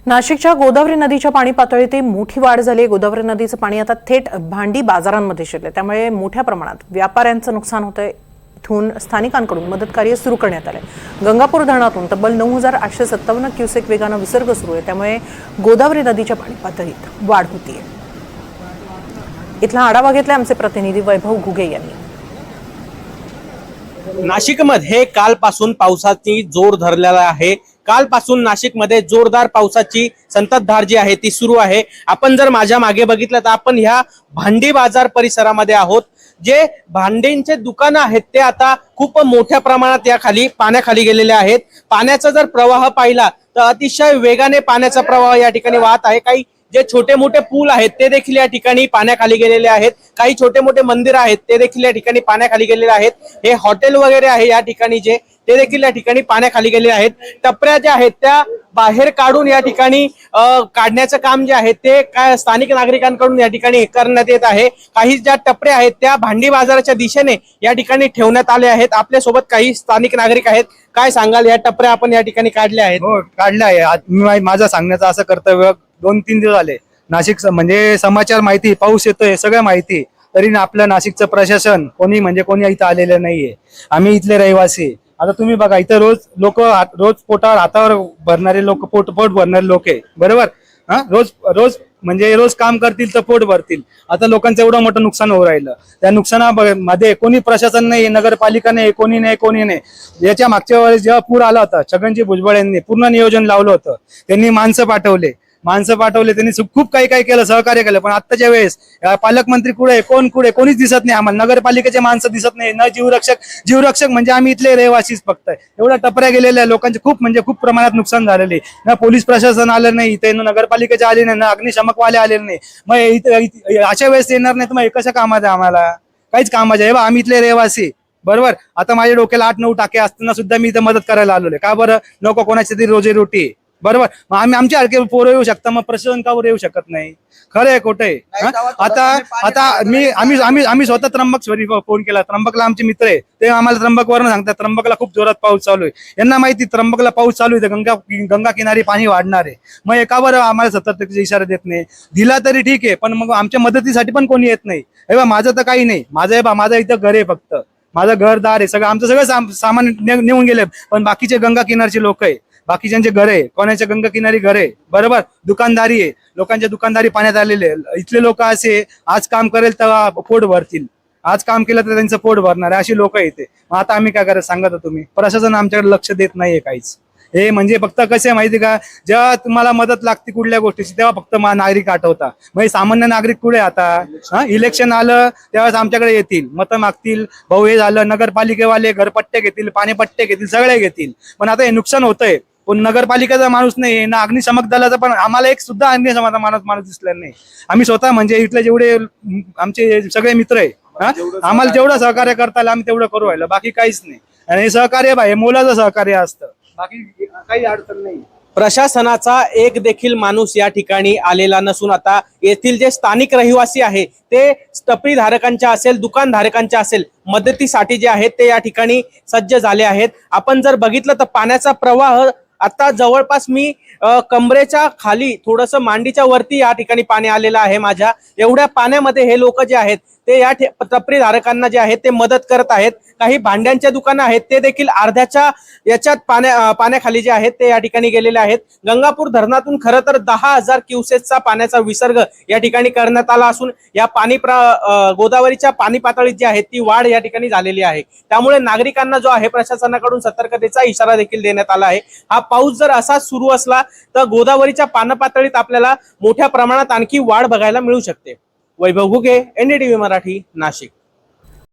नाशिकच्या गोदावरी नदीच्या पाणी पातळीत मोठी वाढ झाली। गोदावरी नदीचं पाणी आता थेट भांडी बाजारांमध्ये शिरले, त्यामुळे मोठ्या प्रमाणात व्यापाऱ्यांचं नुकसान होतंय। इथून स्थानिकांकडून मदत कार्य सुरू करण्यात आले। गंगापूर धरणातून तब्बल 9857 क्युसेक वेगाने विसर्ग सुरू आहे, त्यामुळे गोदावरी नदीच्या पाणी पातळीत वाढ होतीये। इथला आढावा घेतला आमचे प्रतिनिधी वैभव घुगे यांनी। नाशिकमध्ये कालपासून पावसाची जोर धरलेला आहे। कालपासून नाशिकमध्ये जोरदार पावसाची संततधार जी आहे ती सुरू आहे। आपण जर माझ्या मागे बघितलं तर आपण ह्या भांडी बाजार परिसरामध्ये आहोत। जे भांड्यांचे दुकानं आहेत ते आता खूप मोठ्या प्रमाणात या खाली पाण्याखाली गेलेले आहेत। पाण्याचा जर प्रवाह पाहिला तर अतिशय वेगाने पाण्याचा प्रवाह या ठिकाणी वाहत आहे। काही जे छोटे मोठे पूल आहेत ते देखील या ठिकाणी पाण्याखाली गेलेले आहेत। काही छोटे मोठे मंदिर आहेत ते देखील या ठिकाणी पाण्याखाली गेलेले आहेत। हे हॉटेल वगैरे आहे या ठिकाणी जे ते देखील या ठिकाणी पाण्याखाली गेलेले आहेत। टपऱ्या ज्या आहेत त्या बाहेर काढून या ठिकाणी काढण्याचं काम जे आहे ते काय स्थानिक नागरिकांकडून या ठिकाणी करण्यात येत आहे। काही ज्या टपऱ्या आहेत त्या भांडी बाजाराच्या दिशेने या ठिकाणी ठेवण्यात आले आहेत। आपल्या सोबत काही स्थानिक नागरिक आहेत। काय सांगाल, या टपऱ्या आपण या ठिकाणी काढल्या आहेत? हो, काढल्या आहे। माझं सांगण्याचं असं कर्तव्य 2-3 दिवस झाले नाशिक म्हणजे समाचार माहिती, पाऊस येतोय सगळं माहिती, तरी आपलं नाशिकचं प्रशासन कोणी इथं आलेलं नाहीये। आम्ही इथले रहिवासी। आता तुम्ही बघा, इथं रोज पोटावर हातावर भरणारे लोक, पोट भरणारे लोक आहे, बरोबर? रोज काम करतील तर पोट भरतील। आता लोकांचं एवढं मोठं नुकसान होऊ राहिलं। त्या नुकसानामध्ये कोणी प्रशासन नाही, नगरपालिका नाही, कोणी नाही। याच्या मागच्या वेळेस जेव्हा पूर आला होता, छगनजी भुजबळ यांनी पूर्ण नियोजन लावलं होतं। त्यांनी माणसं पाठवले, त्यांनी खूप काही केलं, सहकार्य केलं। पण आत्ताच्या वेळेस पालकमंत्री कुठे, कोणीच दिसत नाही आम्हाला। नगरपालिकेचे माणसं दिसत नाही, न जीवरक्षक म्हणजे आम्ही इथले रहिवासीच फक्त। एवढ्या टपऱ्या गेलेल्या लोकांचे खूप प्रमाणात नुकसान झालेले। ना पोलीस प्रशासन आलं नाही इथे, न नगरपालिकेचे आले नाही, ना अग्निशमकवाले आलेले नाही। मग अशा वेळेस येणार नाही तर मग कशा कामाचं आम्हाला? काहीच कामाचं आहे। आम्ही इथले रहिवासी, बरोबर? आता माझ्या डोक्याला 8-9 टाके असताना सुद्धा मी इथं मदत करायला आलोय। का बरं? नको कोणाची तरी रोजीरोटी, बरोबर? मग आमच्या सारखे पोरं येऊ शकता, मग प्रशासन का येऊ शकत नाही? खरं आहे खोटं आहे? आता आम्ही स्वतः त्र्यंबकेश्वरी फोन केला। त्र्यंबकला आमचे मित्र आहे, ते आम्हाला त्र्यंबकवरून सांगतात त्र्यंबकला खूप जोरात पाऊस चालू आहे। यांना माहिती त्र्यंबकला पाऊस चालू आहे तर गंगा किनारी पाणी वाढणार आहे। मग एका बरं आम्हाला सतर्कतेचा इशारा देत नाही, दिला तरी ठीक आहे, पण मग आमच्या मदतीसाठी पण कोणी येत नाही। हे माझं तर काही नाही, माझं इथं घर आहे, फक्त माझं घरदार आहे, आमचं सगळं सामान नेऊन गेले। पण बाकीचे गंगा किनारचे लोक आहे, बाकीच्यांचे घर आहे, कोणाच्या गंगा किनारी घर आहे, बरोबर? दुकानदारी आहे, लोकांच्या दुकानदारी पाण्यात आलेले। इथले लोक असे, आज काम करेल तर पोट भरतील, आज काम केलं तर त्यांचं पोट भरणार, अशी लोक येते। मग आता आम्ही काय करायचं सांगा? तुम्ही प्रशासन आमच्याकडे लक्ष देत नाहीये काहीच। हे म्हणजे फक्त कसे माहिती का, जेव्हा तुम्हाला मदत लागते कुठल्या गोष्टीची तेव्हा फक्त नागरिक आठवता। म्हणजे सामान्य नागरिक कुठे आता? इलेक्शन आलं त्यावेळेस आमच्याकडे येतील, मतं मागतील, भाऊ हे झालं, नगरपालिकेवाले घरपट्टे घेतील, पाणीपट्टे घेतील, सगळे घेतील। पण आता हे नुकसान होतंय, पण नगरपालिकेचा माणूस नाही ना, अग्निशमक दलाचा पण आम्हाला एक सुद्धा अग्निशमक माणूस दिसला नाही। आम्ही स्वतः म्हणजे इथले जेवढे आमचे सगळे मित्र आहे, आम्हाला जेवढं सहकार्य करता आलं आम्ही तेवढं करू राहिलो, बाकी काहीच नाही। आणि हे सहकार्य हे मोलाचं सहकार्य असतं, बाकी काही अडचण नाही। प्रशासनाचा एक देखील माणूस या ठिकाणी आलेला नसून आता येथील जे स्थानिक रहिवासी आहे ते टपरी धारकांच्या असेल, दुकानधारकांच्या असेल, मदतीसाठी जे आहेत ते या ठिकाणी सज्ज झाले आहेत। आपण जर बघितलं तर पाण्याचा प्रवाह आता जवळपास मी कमरेच्या खाली, थोडंसं मांडीच्या वरती या ठिकाणी पाणी आलेलं आहे माझ्या। एवढ्या पाण्यामध्ये हे लोक जे आहेत ते या टपरी धारकांना जे आहेत ते मदत करत आहेत। काही भांड्यांच्या दुकानं आहेत ते देखील अर्ध्याच्या याच्यात पाण्याखाली जे आहेत ते या ठिकाणी गेलेले आहेत। गंगापूर धरणातून खरं तर 10,000 क्युसेसचा पाण्याचा विसर्ग या ठिकाणी करण्यात आला असून या गोदावरीच्या पाणी पातळीत जी आहे ती वाढ या ठिकाणी झालेली आहे। त्यामुळे नागरिकांना जो आहे प्रशासनाकडून सतर्कतेचा इशारा देखील देण्यात आला आहे। हा पाऊस जर असाच सुरू असला तर गोदावरीच्या पाणपातळीत आपल्याला मोठ्या प्रमाणात आणखी वाढ बघायला मिळू शकते। वैभव घुगे, NDTV मराठी, नाशिक।